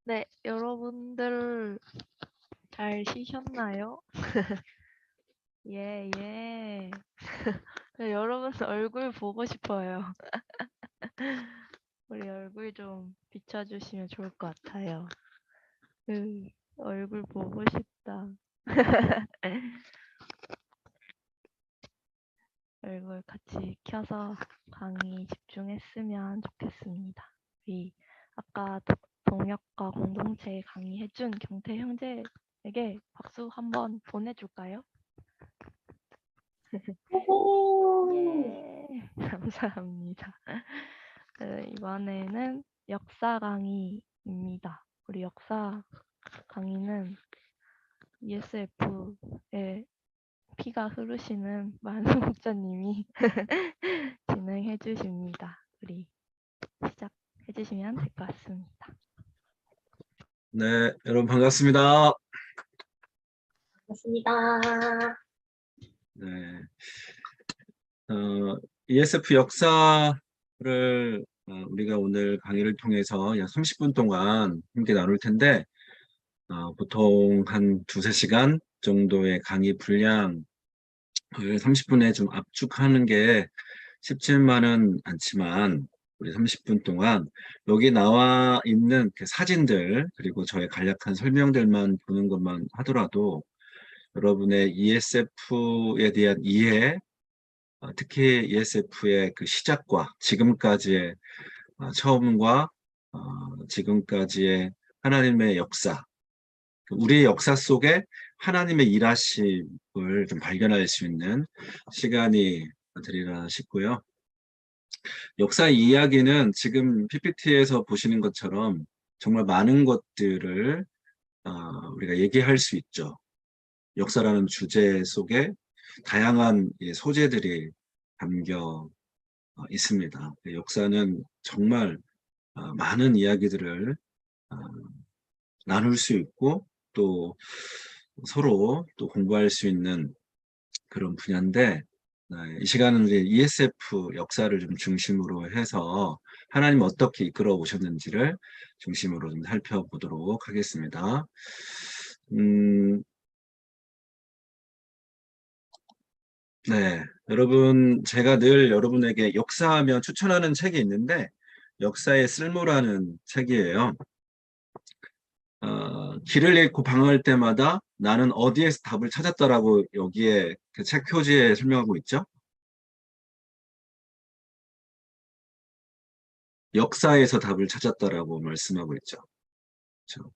네, 여러분들 잘 쉬셨나요? 예, 예. 네, 여러분 얼굴 보고 싶어요. 우리 얼굴 좀 비춰주시면 좋을 것 같아요. 얼굴 보고 싶다. 얼굴 같이 켜서 강의 집중했으면 좋겠습니다. 우리 아까 동역과 공동체 강의해준 경태 형제에게 박수 한번 보내줄까요? 예, 감사합니다. 이번에는 역사 강의입니다. 우리 역사 강의는 ESF에 피가 흐르시는 만수 목사님이 진행해 주십니다. 우리 시작해 주시면 될 것 같습니다. 네, 여러분 반갑습니다. 반갑습니다. 네, ESF 역사를 우리가 오늘 강의를 통해서 약 30분 동안 함께 나눌 텐데 보통 한 두세 시간 정도의 강의 분량을 30분에 좀 압축하는 게 쉽지만은 않지만 우리 30분 동안 여기 나와 있는 그 사진들 그리고 저의 간략한 설명들만 보는 것만 하더라도 여러분의 ESF에 대한 이해, 특히 ESF의 그 시작과 지금까지의 처음과 지금까지의 하나님의 역사, 우리의 역사 속에 하나님의 일하심을 좀 발견할 수 있는 시간이 되리라 싶고요. 역사 이야기는 지금 PPT에서 보시는 것처럼 정말 많은 것들을 우리가 얘기할 수 있죠. 역사라는 주제 속에 다양한 소재들이 담겨 있습니다. 역사는 정말 많은 이야기들을 어, 나눌 수 있고 또 서로 또 공부할 수 있는 그런 분야인데 이 시간은 우리 ESF 역사를 좀 중심으로 해서 하나님 어떻게 이끌어 오셨는지를 중심으로 좀 살펴보도록 하겠습니다. 네, 여러분 제가 늘 여러분에게 역사하면 추천하는 책이 있는데 역사의 쓸모라는 책이에요. 길을 잃고 방황할 때마다 나는 어디에서 답을 찾았다라고 여기에 그 책 표지에 설명하고 있죠. 역사에서 답을 찾았다라고 말씀하고 있죠. 그렇죠?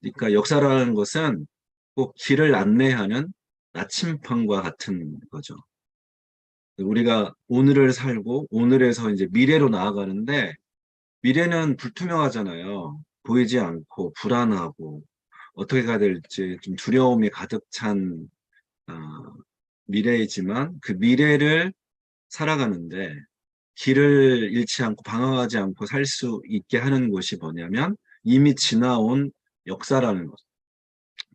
그러니까 역사라는 것은 꼭 길을 안내하는 나침판과 같은 거죠. 우리가 오늘을 살고 오늘에서 이제 미래로 나아가는데 미래는 불투명하잖아요. 보이지 않고 불안하고 어떻게 가야 될지 좀 두려움이 가득 찬 어, 미래이지만 그 미래를 살아가는데 길을 잃지 않고 방황하지 않고 살 수 있게 하는 것이 뭐냐면 이미 지나온 역사라는 것.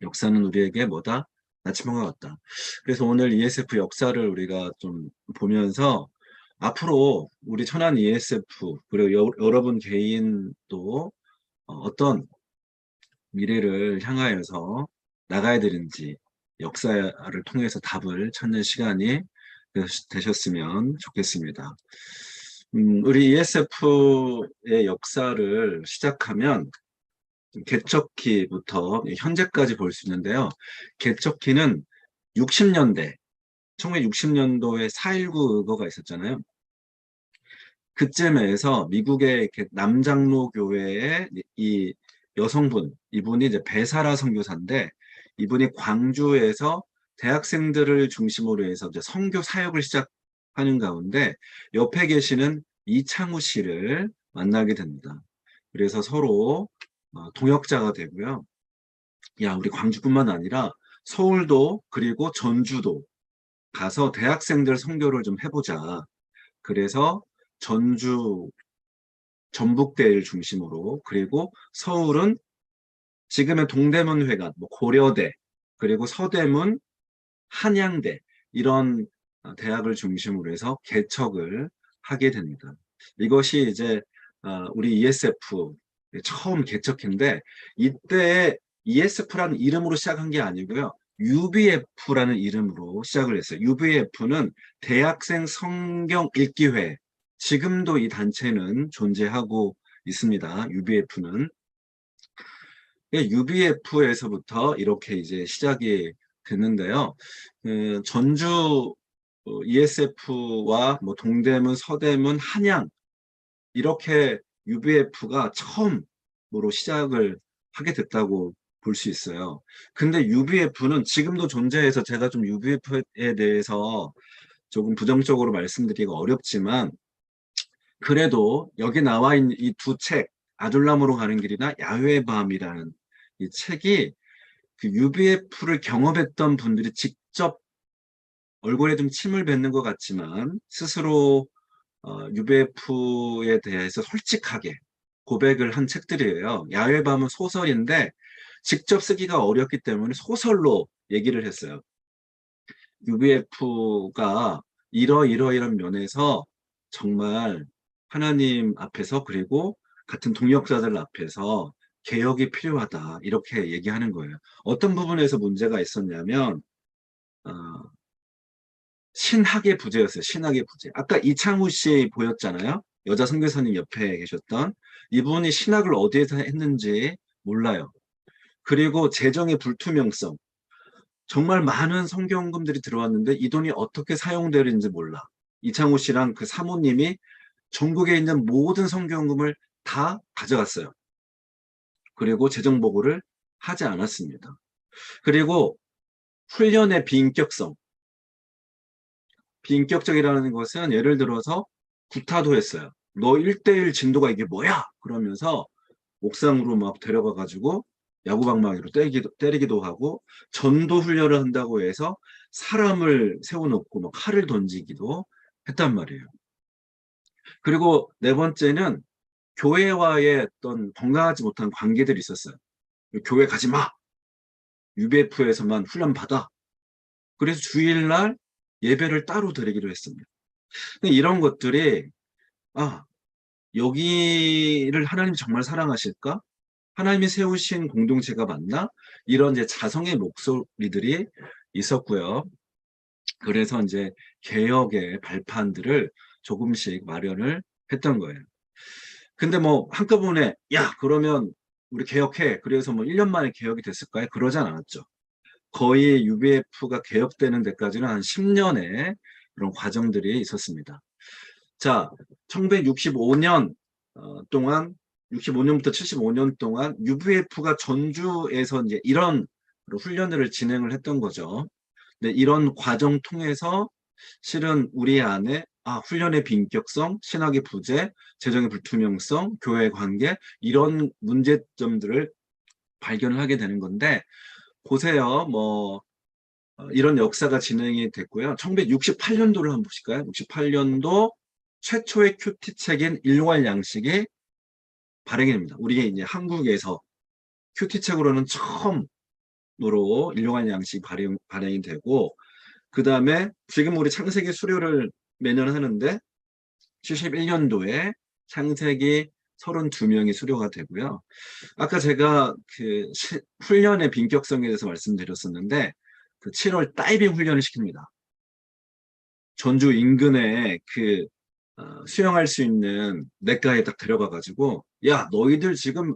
역사는 우리에게 뭐다? 나침반과 같다. 그래서 오늘 ESF 역사를 우리가 좀 보면서 앞으로 우리 천안 ESF 그리고 여러분 개인도 어떤 미래를 향하여서 나가야 되는지 역사를 통해서 답을 찾는 시간이 되셨으면 좋겠습니다. 우리 ESF의 역사를 시작하면 개척기부터 현재까지 볼 수 있는데요. 개척기는 60년대, 1960년도에 4.19 의거가 있었잖아요. 그쯤에서 미국의 남장로 교회의 이 여성분, 이분이 이제 배사라 선교사인데, 이분이 광주에서 대학생들을 중심으로 해서 이제 선교 사역을 시작하는 가운데, 옆에 계시는 이창우 씨를 만나게 됩니다. 그래서 서로 동역자가 되고요. 야, 우리 광주뿐만 아니라 서울도 그리고 전주도 가서 대학생들 선교를 좀 해보자. 그래서 전주 전북대를 중심으로 그리고 서울은 지금의 동대문 회관, 뭐 고려대 그리고 서대문, 한양대 이런 대학을 중심으로 해서 개척을 하게 됩니다. 이것이 이제 우리 ESF 처음 개척인데 이때 ESF라는 이름으로 시작한 게 아니고요. UBF라는 이름으로 시작을 했어요. UBF는 대학생 성경 읽기회. 지금도 이 단체는 존재하고 있습니다. UBF는. UBF에서부터 이렇게 이제 시작이 됐는데요. 전주 ESF와 뭐 동대문, 서대문, 한양 이렇게 UBF가 처음으로 시작을 하게 됐다고 볼 수 있어요. 근데 UBF는 지금도 존재해서 제가 좀 UBF에 대해서 조금 부정적으로 말씀드리기가 어렵지만 그래도 여기 나와 있는 이 두 책, 아둘람으로 가는 길이나 야외의 밤이라는 이 책이 그 UBF를 경험했던 분들이 직접 얼굴에 좀 침을 뱉는 것 같지만 스스로 UBF에 대해서 솔직하게 고백을 한 책들이에요. 야외의 밤은 소설인데 직접 쓰기가 어렵기 때문에 소설로 얘기를 했어요. UBF가 이러이러이런 면에서 정말 하나님 앞에서 그리고 같은 동역자들 앞에서 개혁이 필요하다 이렇게 얘기하는 거예요. 어떤 부분에서 문제가 있었냐면 어, 신학의 부재였어요. 신학의 부재. 아까 이창우 씨 보였잖아요. 여자 선교사님 옆에 계셨던 이분이 신학을 어디에서 했는지 몰라요. 그리고 재정의 불투명성. 정말 많은 성경금들이 들어왔는데 이 돈이 어떻게 사용되는지 몰라. 이창호 씨랑 그 사모님이 전국에 있는 모든 성경금을 다 가져갔어요. 그리고 재정 보고를 하지 않았습니다. 그리고 훈련의 비인격성. 비인격적이라는 것은 예를 들어서 구타도 했어요. 너 1대1 진도가 이게 뭐야? 그러면서 옥상으로 막 데려가가지고 야구방망이로 때리기도 하고 전도 훈련을 한다고 해서 사람을 세워놓고 막 칼을 던지기도 했단 말이에요. 그리고 네 번째는 교회와의 어떤 건강하지 못한 관계들이 있었어요. 교회 가지 마. UBF에서만 훈련 받아. 그래서 주일날 예배를 따로 드리기로 했습니다. 이런 것들이 아 여기를 하나님이 정말 사랑하실까? 하나님이 세우신 공동체가 맞나? 이런 이제 자성의 목소리들이 있었고요. 그래서 이제 개혁의 발판들을 조금씩 마련을 했던 거예요. 근데 뭐 한꺼번에 야 그러면 우리 개혁해. 그래서 뭐 1년 만에 개혁이 됐을까요? 그러진 않았죠. 거의 UBF가 개혁되는 데까지는 한 10년의 그런 과정들이 있었습니다. 자, 1965년 동안 65년부터 75년 동안 UVF가 전주에서 이제 이런 훈련들을 진행을 했던 거죠. 근데 이런 과정 통해서 실은 우리 안에 훈련의 비인격성, 신학의 부재, 재정의 불투명성, 교회 관계 이런 문제점들을 발견을 하게 되는 건데 보세요. 뭐 이런 역사가 진행이 됐고요. 1968년도를 한번 보실까요? 68년도 최초의 큐티 책인 일괄 양식이 발행이 됩니다. 우리 이제 한국에서 큐티 책으로는 처음으로 일용할 양식이 발행이 되고 그 다음에 지금 우리 창세기 수료를 매년 하는데 71년도에 창세기 32명이 수료가 되고요. 아까 제가 그 훈련의 빈격성에 대해서 말씀드렸었는데 그 7월 다이빙 훈련을 시킵니다. 전주 인근에 그 수영할 수 있는 냇가에 딱 데려가가지고 야 너희들 지금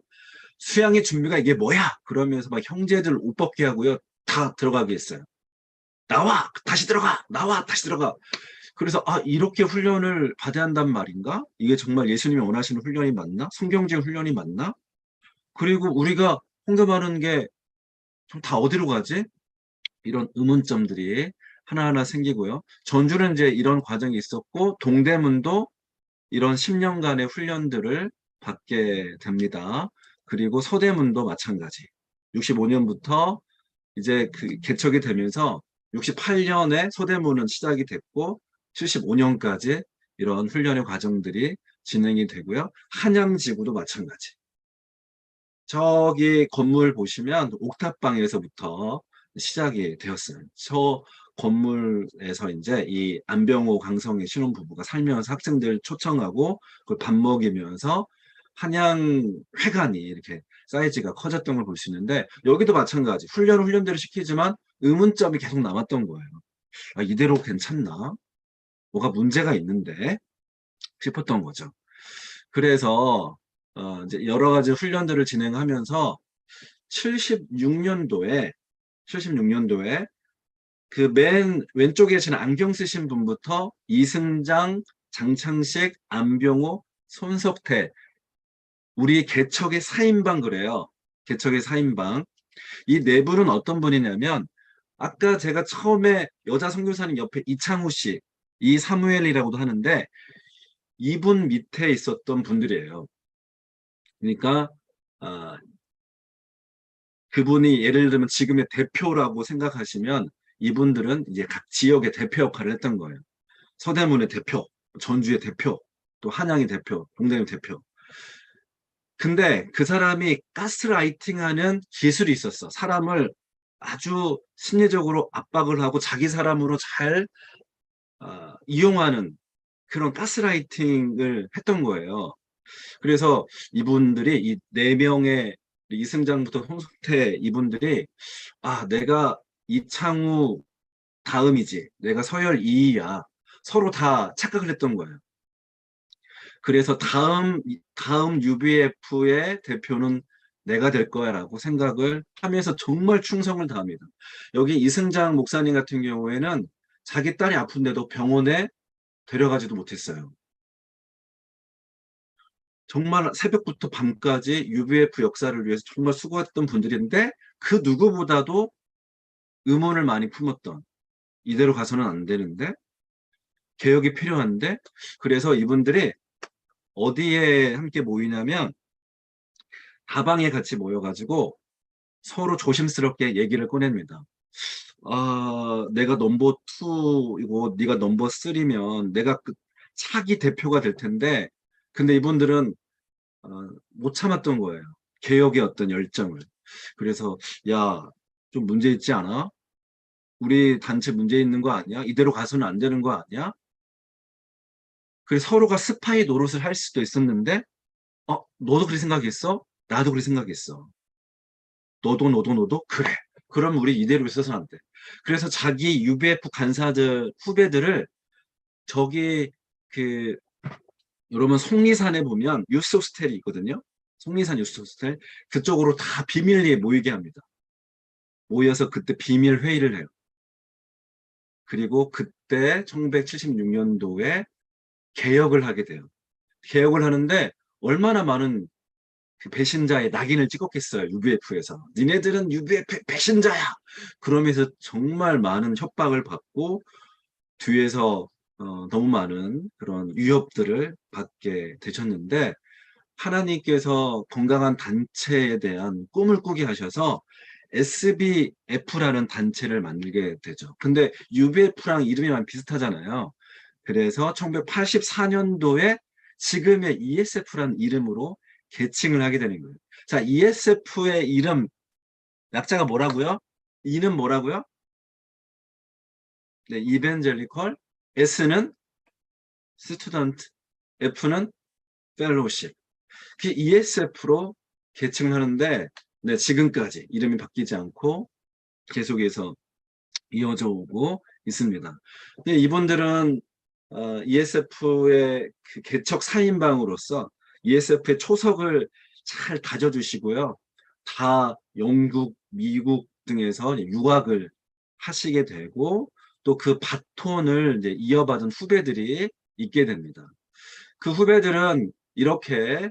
수양의 준비가 이게 뭐야? 그러면서 막 형제들 옷 벗게 하고요. 다 들어가게 했어요. 나와! 다시 들어가! 나와! 다시 들어가! 그래서 이렇게 훈련을 받아야 한단 말인가? 이게 정말 예수님이 원하시는 훈련이 맞나? 성경적 훈련이 맞나? 그리고 우리가 홍답하는 게 좀 다 어디로 가지? 이런 의문점들이 하나하나 생기고요. 전주는 이제 이런 과정이 있었고 동대문도 이런 10년간의 훈련들을 받게 됩니다. 그리고 서대문도 마찬가지. 65년부터 이제 그 개척이 되면서 68년에 서대문은 시작이 됐고 75년까지 이런 훈련의 과정들이 진행이 되고요. 한양지구도 마찬가지. 저기 건물 보시면 옥탑방에서부터 시작이 되었어요. 저 건물에서 이제 이 안병호 강성의 신혼부부가 살면서 학생들 초청하고 그걸 밥 먹이면서 한양회관이 이렇게 사이즈가 커졌던 걸 볼 수 있는데 여기도 마찬가지 훈련은 훈련대로 시키지만 의문점이 계속 남았던 거예요. 아, 이대로 괜찮나? 뭐가 문제가 있는데 싶었던 거죠. 그래서 이제 여러 가지 훈련들을 진행하면서 76년도에 76년도에 그 맨 왼쪽에 계신 안경 쓰신 분부터 이승장, 장창식, 안병호, 손석태 우리 개척의 4인방 그래요. 개척의 4인방. 이 네 분은 어떤 분이냐면 아까 제가 처음에 여자 선교사님 옆에 이창우 씨, 이사무엘이라고도 하는데 이분 밑에 있었던 분들이에요. 그러니까 아, 그분이 예를 들면 지금의 대표라고 생각하시면 이분들은 이제 각 지역의 대표 역할을 했던 거예요. 서대문의 대표, 전주의 대표, 또 한양의 대표, 동대문 대표. 근데 그 사람이 가스라이팅하는 기술이 있었어. 사람을 아주 심리적으로 압박을 하고 자기 사람으로 잘 이용하는 그런 가스라이팅을 했던 거예요. 그래서 이분들이 이 네 명의 이승장부터 홍석태 이분들이 아 내가 이창우 다음이지 내가 서열 2위야 서로 다 착각을 했던 거예요. 그래서 다음 UBF의 대표는 내가 될 거야라고 생각을 하면서 정말 충성을 다합니다. 여기 이승장 목사님 같은 경우에는 자기 딸이 아픈데도 병원에 데려가지도 못했어요. 정말 새벽부터 밤까지 UBF 역사를 위해서 정말 수고했던 분들인데 그 누구보다도 의문을 많이 품었던 이대로 가서는 안 되는데 개혁이 필요한데 그래서 이분들이 어디에 함께 모이냐면 다방에 같이 모여가지고 서로 조심스럽게 얘기를 꺼냅니다. 아, 내가 넘버 2이고 네가 넘버 3면 내가 그 차기 대표가 될 텐데 근데 이분들은 어, 못 참았던 거예요. 개혁의 어떤 열정을. 그래서 야, 좀 문제 있지 않아? 우리 단체 문제 있는 거 아니야? 이대로 가서는 안 되는 거 아니야? 그래서 서로가 스파이 노릇을 할 수도 있었는데 너도 그렇게 생각했어? 나도 그렇게 생각했어. 너도 그래. 그럼 우리 이대로 있어서는 안 돼. 그래서 자기 UBF 간사들 후배들을 저기 그 여러분 속리산에 보면 유스 호스텔이 있거든요. 속리산 유스 호스텔 그쪽으로 다 비밀리에 모이게 합니다. 모여서 그때 비밀 회의를 해요. 그리고 그때 1976년도에 개혁을 하게 돼요. 개혁을 하는데 얼마나 많은 그 배신자의 낙인을 찍었겠어요. UBF에서. 니네들은 UBF 배신자야. 그러면서 정말 많은 협박을 받고 뒤에서 너무 많은 그런 위협들을 받게 되셨는데 하나님께서 건강한 단체에 대한 꿈을 꾸게 하셔서 SBF라는 단체를 만들게 되죠. 근데 UBF랑 이름이 많이 비슷하잖아요. 그래서 1984년도에 지금의 ESF라는 이름으로 개칭을 하게 되는 거예요. 자, ESF의 이름, 약자가 뭐라고요? E는 뭐라고요? 네, 이벤젤리컬, S는 스튜던트, F는 펠로우십. 그 ESF로 개칭을 하는데 네, 지금까지 이름이 바뀌지 않고 계속해서 이어져 오고 있습니다. 근데 이분들은 ESF의 그 개척 4인방으로서 ESF의 초석을 잘 다져주시고요. 다 영국, 미국 등에서 유학을 하시게 되고 또 그 바톤을 이제 이어받은 후배들이 있게 됩니다. 그 후배들은 이렇게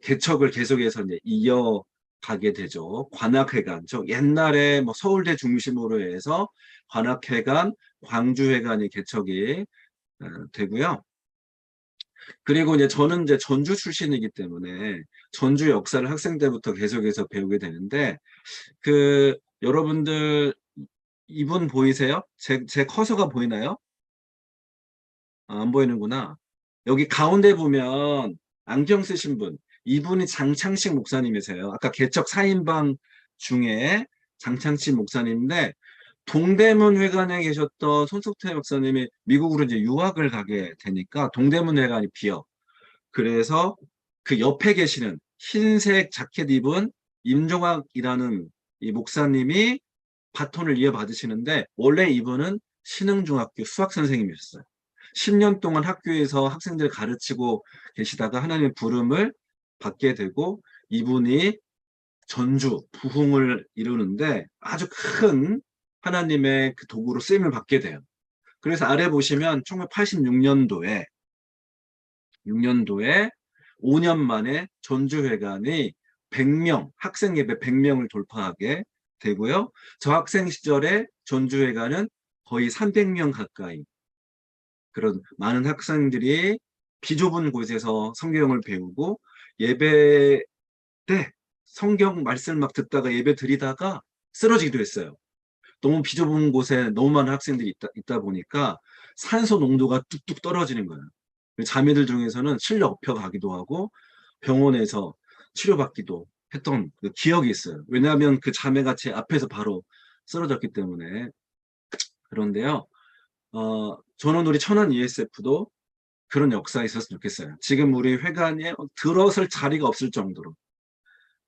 개척을 계속해서 이제 이어가게 되죠. 관악회관, 저 옛날에 뭐 서울대 중심으로 해서 관악회관, 광주회관이 개척이 되고요. 그리고 이제 저는 이제 전주 출신이기 때문에 전주 역사를 학생 때부터 계속해서 배우게 되는데 그 여러분들 이분 보이세요? 제 커서가 보이나요? 안 보이는구나. 여기 가운데 보면 안경 쓰신 분, 이분이 장창식 목사님이세요. 아까 개척 4인방 중에 장창식 목사님인데 동대문 회관에 계셨던 손석태 목사님이 미국으로 이제 유학을 가게 되니까 동대문 회관이 비어. 그래서 그 옆에 계시는 흰색 자켓 입은 임종학이라는 이 목사님이 바톤을 이어받으시는데 원래 이분은 신흥중학교 수학 선생님이셨어요. 10년 동안 학교에서 학생들을 가르치고 계시다가 하나님의 부름을 받게 되고 이분이 전주, 부흥을 이루는데 아주 큰 하나님의 그 도구로 쓰임을 받게 돼요. 그래서 아래 보시면 1986년도에 6년도에 5년 만에 전주회관이 100명, 학생 예배 100명을 돌파하게 되고요. 저 학생 시절에 전주회관은 거의 300명 가까이 그런 많은 학생들이 비좁은 곳에서 성경을 배우고 예배 때 성경 말씀을 막 듣다가 예배 드리다가 쓰러지기도 했어요. 너무 비좁은 곳에 너무 많은 학생들이 있다 보니까 산소 농도가 뚝뚝 떨어지는 거예요. 자매들 중에서는 실려 업혀가기도 하고 병원에서 치료받기도 했던 그 기억이 있어요. 왜냐하면 그 자매가 제 앞에서 바로 쓰러졌기 때문에. 그런데요, 저는 우리 천안 ESF도 그런 역사가 있었으면 좋겠어요. 지금 우리 회관에 들어설 자리가 없을 정도로.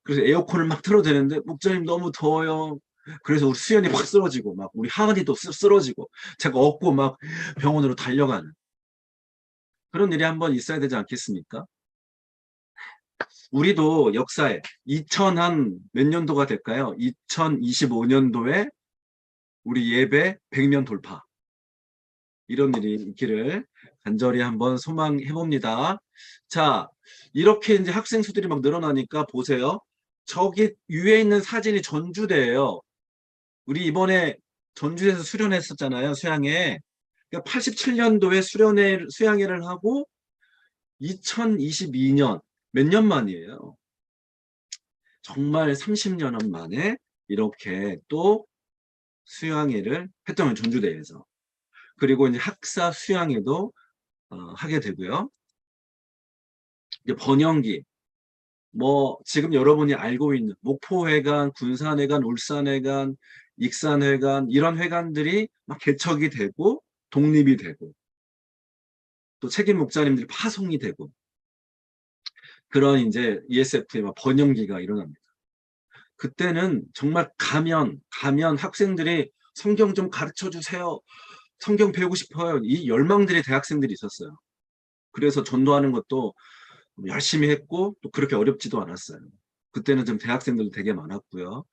그래서 에어컨을 막 틀어대는데 목사님 너무 더워요. 그래서 우리 수연이 확 쓰러지고 막 우리 하은이도 쓰러지고 제가 업고 막 병원으로 달려가는 그런 일이 한번 있어야 되지 않겠습니까? 우리도 역사에 2000 한 몇 년도가 될까요? 2025년도에 우리 예배 100명 돌파 이런 일이 있기를 간절히 한번 소망해 봅니다. 자, 이렇게 이제 학생 수들이 막 늘어나니까 보세요. 저기 위에 있는 사진이 전주대예요. 우리 이번에 전주에서 수련했었잖아요. 수양회. 그러니까 87년도에 수양회를 하고 2022년 몇 년 만이에요. 정말 30년 만에 이렇게 또 수양회를 했던 거예요. 전주대에서. 그리고 이제 학사 수양회도 하게 되고요. 이제 번영기 뭐 지금 여러분이 알고 있는 목포회관, 군산회관, 울산회관, 익산회관 이런 회관들이 막 개척이 되고 독립이 되고 또 책임 목사님들이 파송이 되고 그런 이제 ESF의 막 번영기가 일어납니다. 그때는 정말 가면 학생들이 성경 좀 가르쳐 주세요. 성경 배우고 싶어요. 이 열망들이 대학생들이 있었어요. 그래서 전도하는 것도 열심히 했고 또 그렇게 어렵지도 않았어요. 그때는 좀 대학생들도 되게 많았고요.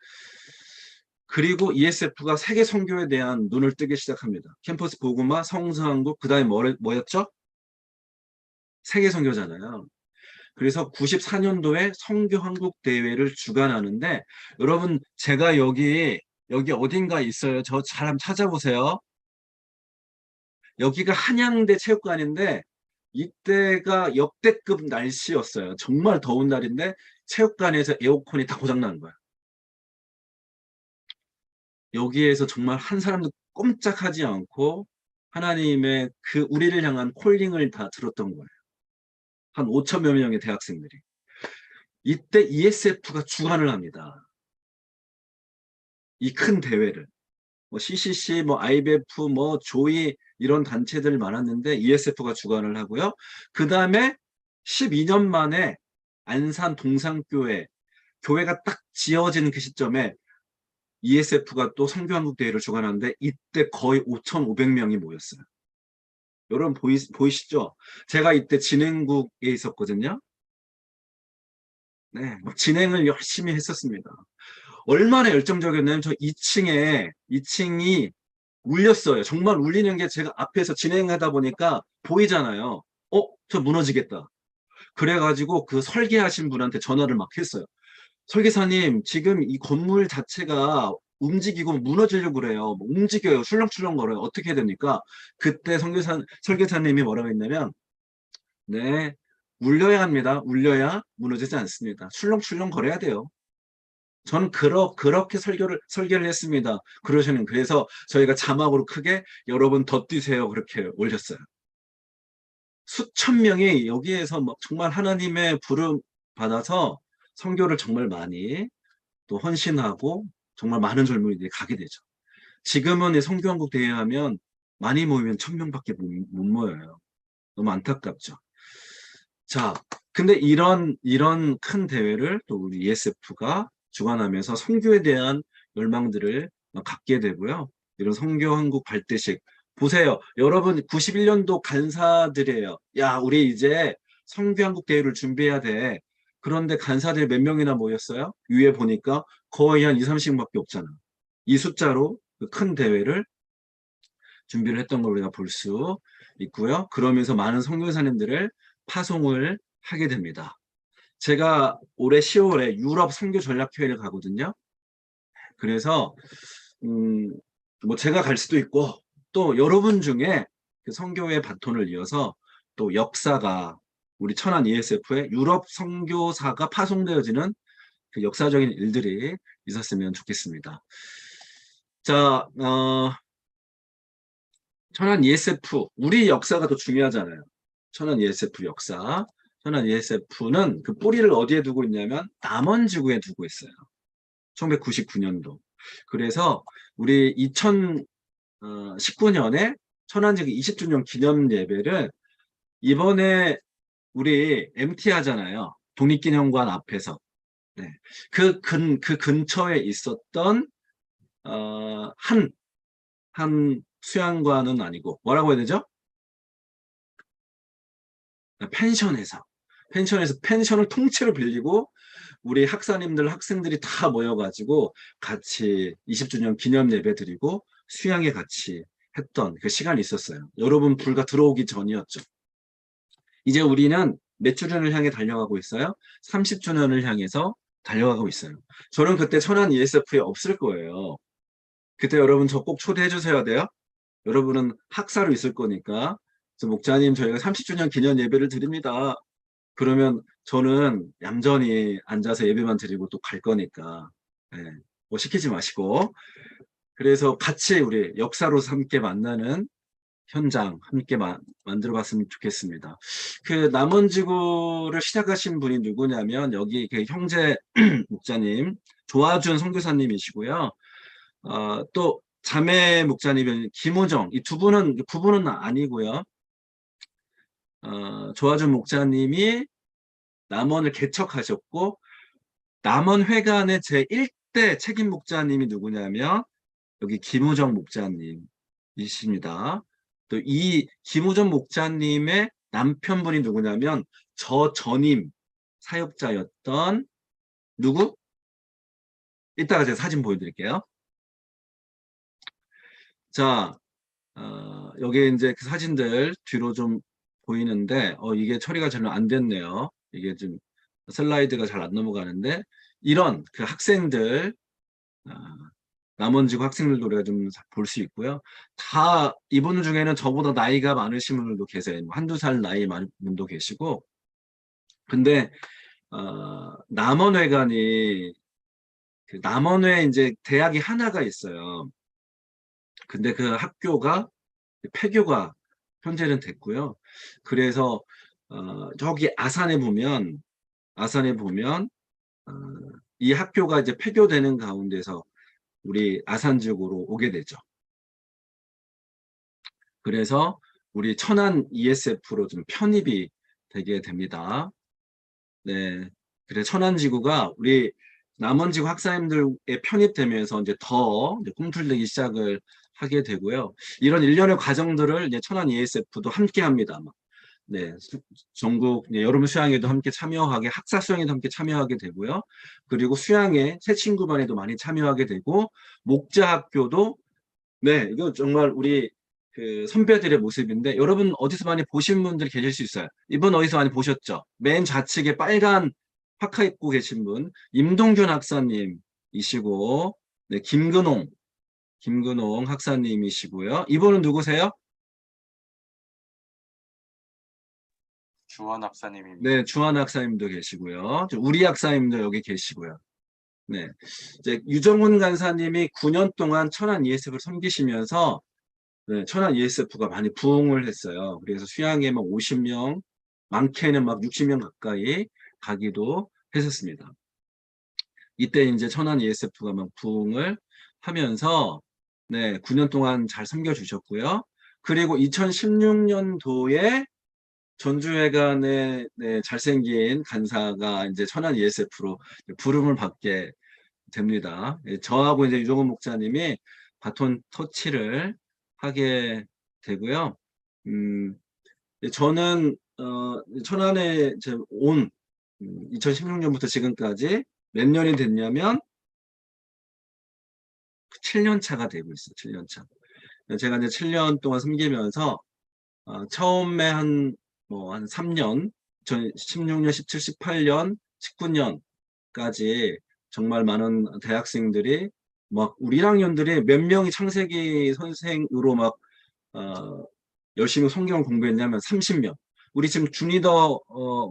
그리고 ESF가 세계 선교에 대한 눈을 뜨기 시작합니다. 캠퍼스 복음화, 성서한국, 그 다음에 뭐였죠? 세계 선교잖아요. 그래서 94년도에 선교한국 대회를 주관하는데 여러분 제가 여기 어딘가 있어요. 저 잘 한번 찾아보세요. 여기가 한양대 체육관인데 이때가 역대급 날씨였어요. 정말 더운 날인데 체육관에서 에어컨이 다 고장난 거야. 여기에서 정말 한 사람도 꼼짝하지 않고 하나님의 그 우리를 향한 콜링을 다 들었던 거예요. 한 5천여 명의 대학생들이. 이때 ESF가 주관을 합니다. 이 큰 대회를. 뭐 CCC, 뭐 IBF, 뭐 조이 이런 단체들 많았는데 ESF가 주관을 하고요. 그 다음에 12년 만에 안산 동산교회 교회가 딱 지어진 그 시점에 ESF가 또 선교한국 대회를 주관하는데 이때 거의 5,500명이 모였어요. 여러분 보이시죠? 제가 이때 진행국에 있었거든요. 네, 진행을 열심히 했었습니다. 얼마나 열정적이었냐면 저 2층이 울렸어요. 정말 울리는 게 제가 앞에서 진행하다 보니까 보이잖아요. 저 무너지겠다. 그래가지고 그 설계하신 분한테 전화를 막 했어요. 설계사님, 지금 이 건물 자체가 움직이고 무너지려고 그래요. 뭐 움직여요. 출렁출렁 걸어요. 어떻게 해야 됩니까? 그때 설계사님이 뭐라고 했냐면, 네, 울려야 합니다. 울려야 무너지지 않습니다. 출렁출렁 걸어야 돼요. 저는 그렇게 설계를 했습니다. 그래서 저희가 자막으로 크게 여러분 더 뛰세요. 그렇게 올렸어요. 수천 명이 여기에서 막 정말 하나님의 부름 받아서 선교를 정말 많이 또 헌신하고 정말 많은 젊은이들이 가게 되죠. 지금은 이 선교한국 대회 하면 많이 모이면 1000명밖에 못 모여요. 너무 안타깝죠. 자, 근데 이런 큰 대회를 또 우리 ESF가 주관하면서 선교에 대한 열망들을 갖게 되고요. 이런 선교 한국 발대식. 보세요. 여러분 91년도 간사들이에요. 야, 우리 이제 선교 한국 대회를 준비해야 돼. 그런데 간사들이 몇 명이나 모였어요? 위에 보니까 거의 한 2, 30명밖에 없잖아. 이 숫자로 그 큰 대회를 준비를 했던 걸 우리가 볼 수 있고요. 그러면서 많은 선교사님들을 파송을 하게 됩니다. 제가 올해 10월에 유럽 선교 전략회의를 가거든요. 그래서 뭐 제가 갈 수도 있고 또 여러분 중에 그 선교의 바톤을 이어서 또 역사가 우리 천안 ESF의 유럽 선교사가 파송되어지는 그 역사적인 일들이 있었으면 좋겠습니다. 자, 천안 ESF, 우리 역사가 더 중요하잖아요. 천안 ESF 역사. 천안 ESF는 그 뿌리를 어디에 두고 있냐면 남원지구에 두고 있어요. 1999년도. 그래서 우리 2019년에 천안지구 20주년 기념 예배를 이번에 우리 MT 하잖아요. 독립기념관 앞에서. 네. 그 근처에 있었던, 한 수양관은 아니고, 뭐라고 해야 되죠? 펜션에서. 펜션을 통째로 빌리고, 우리 학사님들, 학생들이 다 모여가지고, 같이 20주년 기념 예배 드리고, 수양에 같이 했던 그 시간이 있었어요. 여러분 불과 들어오기 전이었죠. 이제 우리는 몇 주년을 향해 달려가고 있어요? 30주년을 향해서 달려가고 있어요. 저는 그때 천안 ESF에 없을 거예요. 그때 여러분 저 꼭 초대해 주셔야 돼요. 여러분은 학사로 있을 거니까. 그래서 목자님 저희가 30주년 기념 예배를 드립니다. 그러면 저는 얌전히 앉아서 예배만 드리고 또 갈 거니까. 예, 뭐 시키지 마시고. 그래서 같이 우리 역사로서 함께 만나는 현장 함께 만들어 봤으면 좋겠습니다. 그 남원지구를 시작하신 분이 누구냐면 여기 그 형제 목자님 조아준 선교사님이시고요. 또 자매 목자님은 김우정, 이 두 분은 부부는 아니고요. 조아준 목자님이 남원을 개척하셨고 남원회관의 제1대 책임 목자님이 누구냐면 여기 김우정 목자님이십니다. 또 이 김우정 목자님의 남편분이 누구냐면 저 전임 사역자였던 누구? 이따가 제가 사진 보여드릴게요. 자, 여기 이제 그 사진들 뒤로 좀 보이는데, 이게 처리가 잘 안 됐네요. 이게 좀 슬라이드가 잘 안 넘어가는데, 이런 그 학생들, 어, 남원지구 학생들도 우리가 좀 볼 수 있고요. 다 이분 중에는 저보다 나이가 많으신 분들도 계세요. 뭐 한두 살 나이 많은 분도 계시고. 근데 남원회관이 그 남원회 이제 대학이 하나가 있어요. 근데 그 학교가 폐교가 현재는 됐고요. 그래서 저기 아산에 보면 어, 이 학교가 이제 폐교되는 가운데서 우리 아산 지역으로 오게 되죠. 그래서 우리 천안 ESF로 좀 편입이 되게 됩니다. 네. 그래서 천안지구가 우리 남원지구 학사님들에 편입되면서 이제 더 이제 꿈틀대기 시작을 하게 되고요. 이런 일련의 과정들을 이제 천안 ESF도 함께 합니다. 네. 전국 여름 수양에도 함께 참여하게, 학사 수양에도 함께 참여하게 되고요. 그리고 수양에 새 친구반에도 많이 참여하게 되고, 목자학교도, 네, 이거 정말 우리 그 선배들의 모습인데 여러분 어디서 많이 보신 분들이 계실 수 있어요. 이분 어디서 많이 보셨죠? 맨 좌측에 빨간 파카 입고 계신 분 임동균 학사님이시고, 네, 김근홍 학사님이시고요. 이분은 누구세요? 주원 학사님입니다. 네, 주한 학사님도 계시고요. 우리 학사님도 여기 계시고요. 네, 이제 유정훈 간사님이 9년 동안 천안 ESF를 섬기시면서 네, 천안 ESF가 많이 부흥을 했어요. 그래서 수양에 막 50명, 많게는 막 60명 가까이 가기도 했었습니다. 이때 이제 천안 ESF가 막 부흥을 하면서 네, 9년 동안 잘 섬겨주셨고요. 그리고 2016년도에 전주회관의 네, 잘생긴 간사가 이제 천안 ESF로 부름을 받게 됩니다. 예, 저하고 이제 유종훈 목사님이 바톤 터치를 하게 되고요. 음, 저는 천안에 이제 온 2016년부터 지금까지 몇 년이 됐냐면 7년 차가 되고 있어요. 7년 차. 제가 이제 7년 동안 섬기면서 처음에 한 3년, 전 16년, 17, 18년, 19년까지 정말 많은 대학생들이 막 우리 1학년들이 몇 명이 창세기 선생으로 막 어, 열심히 성경을 공부했냐면 30명. 우리 지금 주니더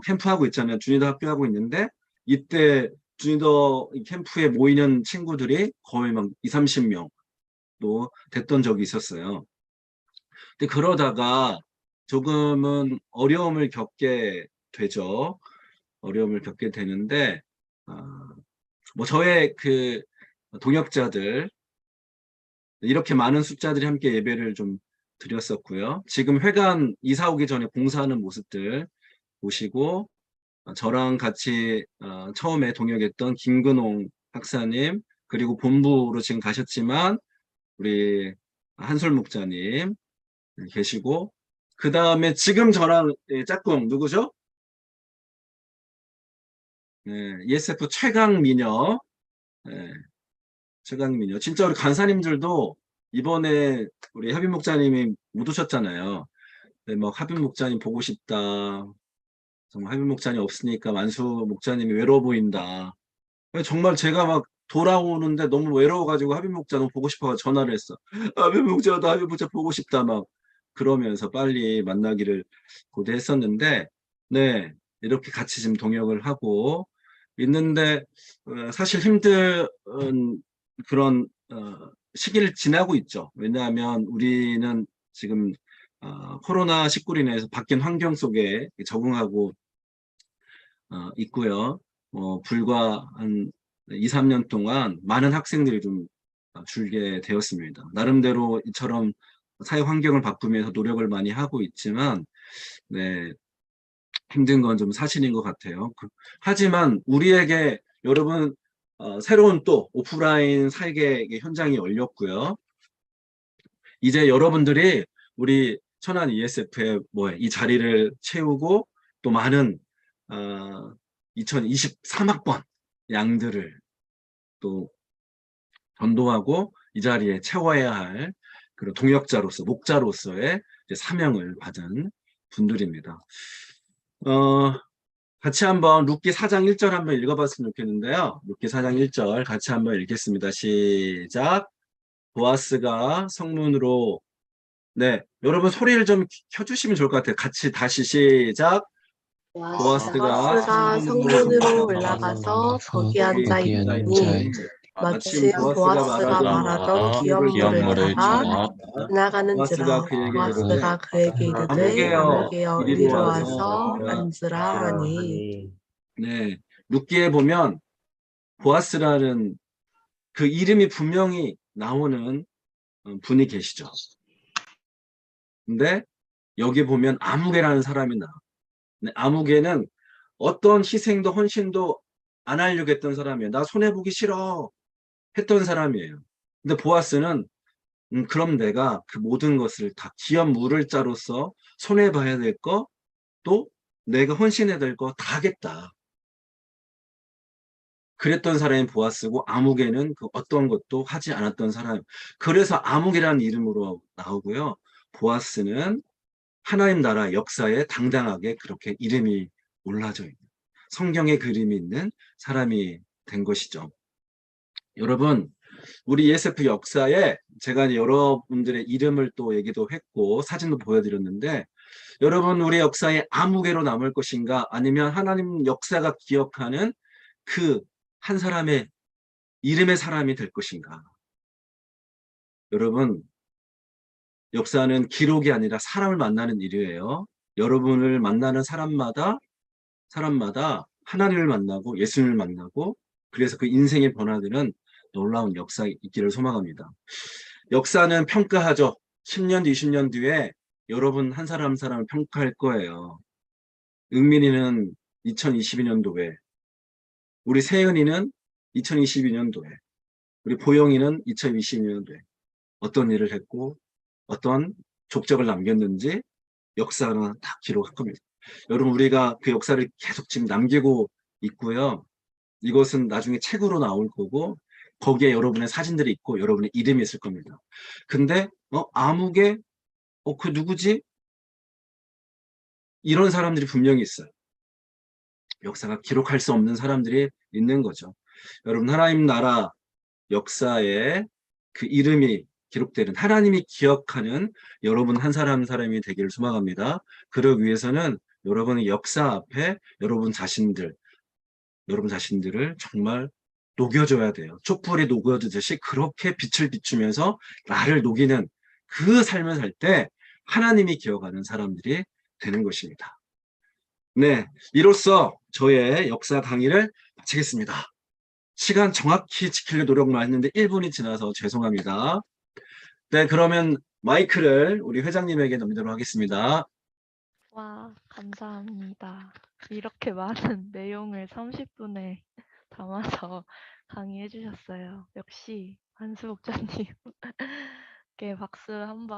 캠프하고 있잖아요. 주니더 학교하고 있는데 이때 주니더 캠프에 모이는 친구들이 거의 막 2, 30명도 됐던 적이 있었어요. 근데 그러다가 조금은 어려움을 겪게 되죠. 어려움을 겪게 되는데, 뭐 저의 그 동역자들, 이렇게 많은 숫자들이 함께 예배를 좀 드렸었고요. 지금 회관 이사 오기 전에 봉사하는 모습들 보시고, 저랑 같이 처음에 동역했던 김근홍 박사님, 그리고 본부로 지금 가셨지만, 우리 한솔 목자님, 계시고 그 다음에 지금 저랑 짝꿍 누구죠? 네, ESF 최강미녀. 네, 최강미녀. 진짜 우리 간사님들도 이번에 우리 하빈 목자님이 못 오셨잖아요. 네, 막 하빈 목자님 보고 싶다. 정말 하빈 목자님 없으니까 만수 목자님이 외로워 보인다. 정말 제가 막 돌아오는데 너무 외로워가지고 하빈 목자 너무 보고 싶어서 전화를 했어. 하빈 목자, 나 하빈 목자 보고 싶다. 막 그러면서 빨리 만나기를 고대했었는데, 네, 이렇게 같이 지금 동역을 하고 있는데, 사실 힘든 그런 시기를 지나고 있죠. 왜냐하면 우리는 지금 코로나19로 인해서 바뀐 환경 속에 적응하고 있고요. 불과 한 2, 3년 동안 많은 학생들이 좀 줄게 되었습니다. 나름대로 이처럼 사회 환경을 바꾸면서 노력을 많이 하고 있지만, 네, 힘든 건 좀 사실인 것 같아요. 하지만 우리에게 여러분, 새로운 또 오프라인 사계 현장이 열렸고요. 이제 여러분들이 우리 천안 ESF의 이 자리를 채우고 또 많은 2023학번 양들을 또 전도하고 이 자리에 채워야 할 그런 동역자로서 목자로서의 이제 사명을 받은 분들입니다. 어, 같이 한번 룻기 4장 1절 한번 읽어봤으면 좋겠는데요. 룻기 4장 1절 같이 한번 읽겠습니다. 시작. 보아스가 성문으로, 네, 여러분 소리를 좀 켜주시면 좋을 것 같아요. 같이 다시 시작. 보아스가 보아스가 성문으로 올라가서 거기 앉아 있더니 마침 보아스가 말하던 기업물을 잡아 지나가는지라 보아스가 그에게 이르되 아무개여 이리로 와서 앉으라 하니. 네, 룻기에 보면 보아스라는 그 이름이 분명히 나오는 분이 계시죠. 근데 여기 보면 아무개라는 사람이 나와. 아무개는 어떤 희생도 헌신도 안 하려고 했던 사람이에요. 나 손해보기 싫어 했던 사람이에요. 근데 보아스는 그럼 내가 그 모든 것을 다 기업 물을 자로서 손해봐야 될 거, 또 내가 헌신해야 될 거 다 하겠다. 그랬던 사람이 보아스고 아무개는 그 어떤 것도 하지 않았던 사람. 그래서 아무개라는 이름으로 나오고요. 보아스는 하나님 나라 역사에 당당하게 그렇게 이름이 올라져 있는 성경의 그림이 있는 사람이 된 것이죠. 여러분, 우리 ESF 역사에 제가 여러분들의 이름을 또 얘기도 했고 사진도 보여드렸는데, 여러분 우리 역사에 아무개로 남을 것인가, 아니면 하나님 역사가 기억하는 그 한 사람의 이름의 사람이 될 것인가. 여러분, 역사는 기록이 아니라 사람을 만나는 일이에요. 여러분을 만나는 사람마다 하나님을 만나고 예수님을 만나고, 그래서 그 인생의 변화들은 놀라운 역사 있기를 소망합니다. 역사는 평가하죠. 10년 뒤, 20년 뒤에 여러분 한 사람 한 사람을 평가할 거예요. 은민이는 2022년도에, 우리 세은이는 2022년도에, 우리 보영이는 2022년도에 어떤 일을 했고 어떤 족적을 남겼는지 역사는 다 기록할 겁니다. 여러분, 우리가 그 역사를 계속 지금 남기고 있고요. 이것은 나중에 책으로 나올 거고 거기에 여러분의 사진들이 있고 여러분의 이름이 있을 겁니다. 근데 아무개 그 누구지? 이런 사람들이 분명히 있어요. 역사가 기록할 수 없는 사람들이 있는 거죠. 여러분, 하나님 나라 역사에 그 이름이 기록되는, 하나님이 기억하는 여러분 한 사람 한 사람이 되기를 소망합니다. 그러기 위해서는 여러분의 역사 앞에 여러분 자신들을 정말 녹여줘야 돼요. 촛불이 녹여지듯이 그렇게 빛을 비추면서 나를 녹이는 그 삶을 살 때 하나님이 기억하는 사람들이 되는 것입니다. 네, 이로써 저의 역사 강의를 마치겠습니다. 시간 정확히 지키려 노력만 했는데 1분이 지나서 죄송합니다. 네, 그러면 마이크를 우리 회장님에게 넘기도록 하겠습니다. 와, 감사합니다. 이렇게 많은 내용을 30분에 담아서 강의해 주셨어요. 역시 한수 목사님께 박수 한번